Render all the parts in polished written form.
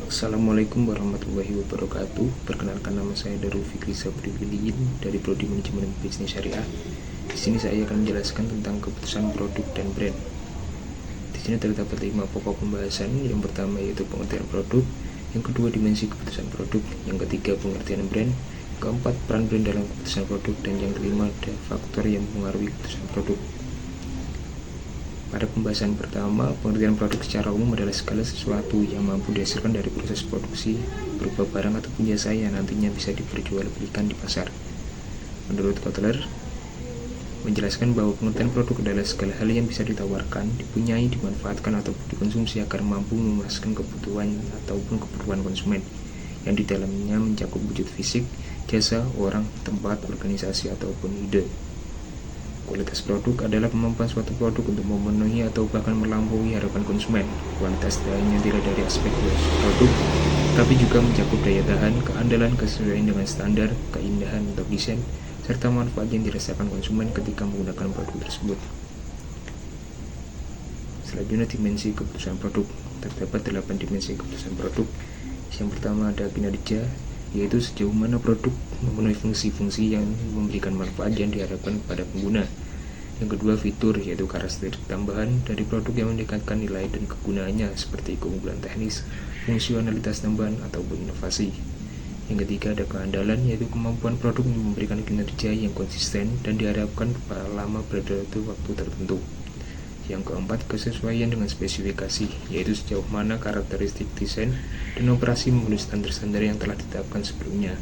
Assalamualaikum warahmatullahi wabarakatuh. Perkenalkan, nama saya Darul Fikri Sabri Wiliyin dari Prodi Manajemen Bisnis Syariah. Di sini saya akan menjelaskan tentang keputusan produk dan brand. Di sini terdapat 5 pokok pembahasan. Yang pertama yaitu pengertian produk, yang kedua dimensi keputusan produk, yang ketiga pengertian brand, keempat peran brand dalam keputusan produk, dan yang kelima ada faktor yang mempengaruhi keputusan produk. Pada pembahasan pertama, pengertian produk secara umum adalah segala sesuatu yang mampu dihasilkan dari proses produksi berupa barang ataupun jasa yang nantinya bisa diperjualbelikan di pasar. Menurut Kotler, menjelaskan bahwa pengertian produk adalah segala hal yang bisa ditawarkan, dipunyai, dimanfaatkan ataupun dikonsumsi agar mampu memuaskan kebutuhan ataupun keperluan konsumen, yang di dalamnya mencakup wujud fisik, jasa, orang, tempat, organisasi, ataupun ide. Kualitas produk adalah kemampuan suatu produk untuk memenuhi atau bahkan melampaui harapan konsumen. Kualitas tidak hanya dilihat dari aspek produk, tapi juga mencakup daya tahan, keandalan, kesesuaian dengan standar, keindahan atau desain, serta manfaat yang dirasakan konsumen ketika menggunakan produk tersebut. Selanjutnya, dimensi keputusan produk. Terdapat 8 dimensi keputusan produk. Yang pertama ada kinerja, yaitu sejauh mana produk memenuhi fungsi-fungsi yang memberikan manfaat yang diharapkan kepada pengguna. Yang kedua, fitur, yaitu karakteristik tambahan dari produk yang meningkatkan nilai dan kegunaannya seperti keunggulan teknis, fungsionalitas tambahan, ataupun inovasi. Yang ketiga ada keandalan, yaitu kemampuan produk yang memberikan kinerja yang konsisten dan diharapkan lama pada waktu tertentu. Yang keempat, kesesuaian dengan spesifikasi, yaitu sejauh mana karakteristik desain dan operasi memenuhi standar-standar yang telah ditetapkan sebelumnya.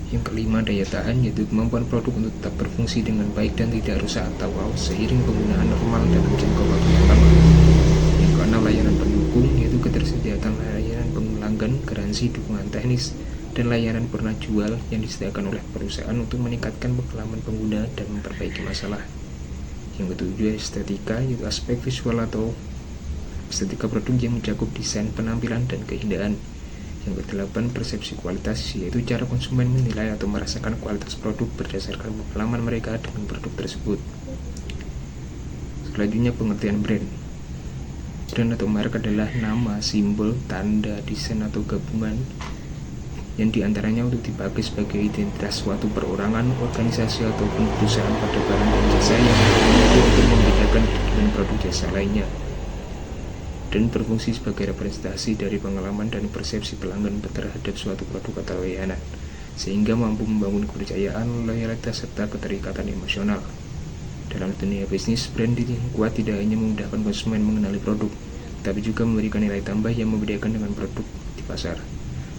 Yang kelima, daya tahan, yaitu kemampuan produk untuk tetap berfungsi dengan baik dan tidak rusak atau seiring penggunaan normal dalam jangka waktu yang lama. Yang keenam, layanan pendukung, yaitu ketersediaan layanan pelanggan, garansi, dukungan teknis, dan layanan pernah jual yang disediakan oleh perusahaan untuk meningkatkan pengalaman pengguna dan memperbaiki masalah. Yang ketujuh, estetika, yaitu aspek visual atau estetika produk yang mencakup desain, penampilan, dan keindahan. Yang kedelapan, persepsi kualitas, yaitu cara konsumen menilai atau merasakan kualitas produk berdasarkan pengalaman mereka dengan produk tersebut. Selanjutnya, pengertian brand. Brand atau merek adalah nama, simbol, tanda, desain, atau gabungan yang diantaranya untuk dipakai sebagai identitas suatu perorangan, organisasi, ataupun perusahaan pada barang dan jasa yang itu untuk membedakan dengan produk jasa lainnya, dan berfungsi sebagai representasi dari pengalaman dan persepsi pelanggan terhadap suatu produk atau layanan, sehingga mampu membangun kepercayaan, loyalitas, serta keterikatan emosional. Dalam dunia bisnis, brand yang kuat tidak hanya memudahkan konsumen mengenali produk, tapi juga memberikan nilai tambah yang membedakan dengan produk di pasar.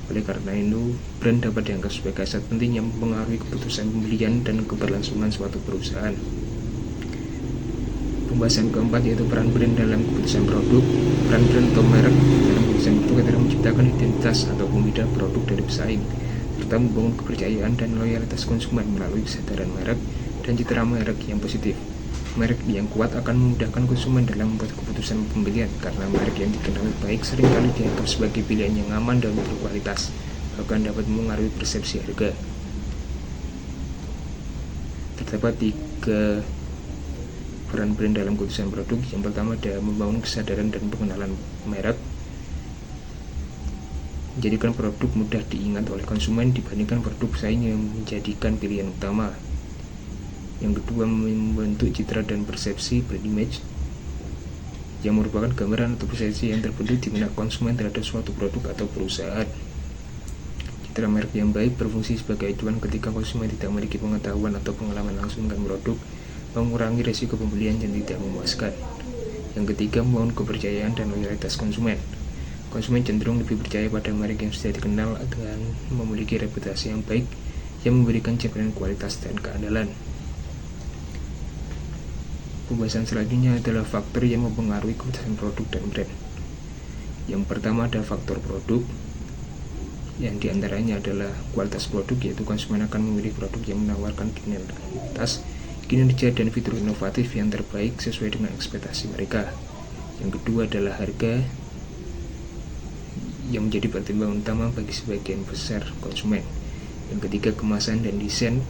Oleh karena itu, brand dapat dianggap sebagai aset penting yang mempengaruhi keputusan pembelian dan keberlangsungan suatu perusahaan. Pembahasan keempat yaitu peran brand dalam keputusan produk. Peran brand atau merek dalam keputusan produk adalah menciptakan identitas atau pembeda produk dari pesaing, serta membangun kepercayaan dan loyalitas konsumen melalui kesadaran merek dan citra merek yang positif. Merek yang kuat akan memudahkan konsumen dalam membuat keputusan pembelian karena merek yang dikenal baik seringkali dianggap sebagai pilihan yang aman dan berkualitas, bahkan dapat mengaruhi persepsi harga. Terdapat 3 peran brand dalam keputusan produk. Yang pertama ada membangun kesadaran dan pengenalan merek, menjadikan produk mudah diingat oleh konsumen dibandingkan produk pesaing yang menjadikan pilihan utama. Yang kedua, membentuk citra dan persepsi brand image, yang merupakan gambaran atau persepsi yang terbentuk di benak konsumen terhadap suatu produk atau perusahaan. Citra merek yang baik berfungsi sebagai acuan ketika konsumen tidak memiliki pengetahuan atau pengalaman langsung dengan produk, mengurangi risiko pembelian yang tidak memuaskan. Yang ketiga, membangun kepercayaan dan loyalitas konsumen. Konsumen cenderung lebih percaya pada merek yang sudah dikenal dengan memiliki reputasi yang baik, yang memberikan jaminan kualitas dan keandalan. Pembahasan selanjutnya adalah faktor yang mempengaruhi keputusan produk dan brand. Yang pertama ada faktor produk, yang diantaranya adalah kualitas produk, yaitu konsumen akan memilih produk yang menawarkan kinerja dan fitur inovatif yang terbaik sesuai dengan ekspektasi mereka. Yang kedua adalah harga, yang menjadi pertimbangan utama bagi sebagian besar konsumen. Yang ketiga, kemasan dan desain.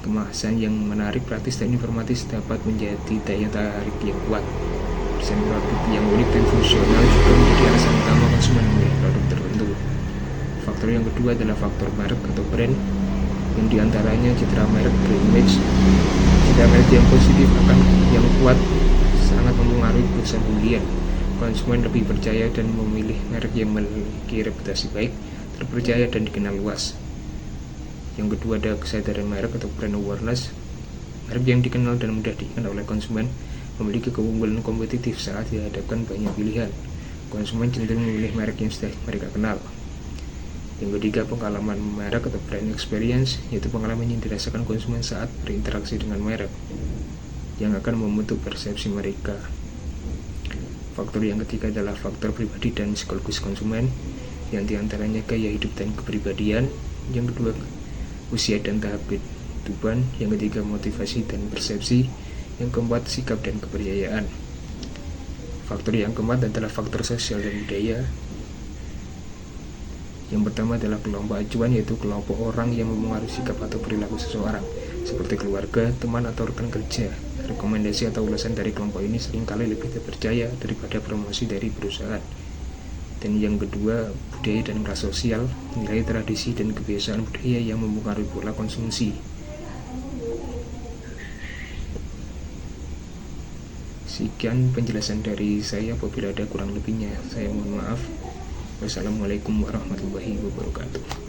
Kemasan yang menarik, praktis, dan informatif dapat menjadi daya tarik yang kuat. Desain produk yang unik dan fungsional juga menjadi alasan utama konsumen memilih produk kedua adalah faktor merek atau brand, yang diantaranya citra merek, brand image. Citra merek yang positif yang kuat sangat mempengaruhi keputusan pembelian. Konsumen lebih percaya dan memilih merek yang memiliki reputasi baik, terpercaya, dan dikenal luas. Yang kedua ada kesadaran merek atau brand awareness. Merek yang dikenal dan mudah dikenal oleh konsumen memiliki keunggulan kompetitif saat dihadapkan banyak pilihan. Konsumen cenderung memilih merek yang sudah mereka kenal. Yang ketiga, pengalaman merek atau brand experience, yaitu pengalaman yang dirasakan konsumen saat berinteraksi dengan merek, yang akan membentuk persepsi mereka. Faktor yang ketiga adalah faktor pribadi dan psikologis konsumen, yang diantaranya gaya hidup dan kepribadian. Yang kedua, usia dan tahap kehidupan. Yang ketiga, motivasi dan persepsi. Yang keempat, sikap dan kepercayaan. Faktor yang keempat adalah faktor sosial dan budaya. Yang pertama adalah kelompok acuan, yaitu kelompok orang yang mempengaruhi sikap atau perilaku seseorang, seperti keluarga, teman, atau rekan kerja. Rekomendasi atau ulasan dari kelompok ini seringkali lebih terpercaya daripada promosi dari perusahaan. Dan yang kedua, budaya dan kelas sosial, nilai tradisi dan kebiasaan budaya yang mempengaruhi pola konsumsi. Sekian penjelasan dari saya, apabila ada kurang lebihnya saya mohon maaf. Wassalamualaikum warahmatullahi wabarakatuh.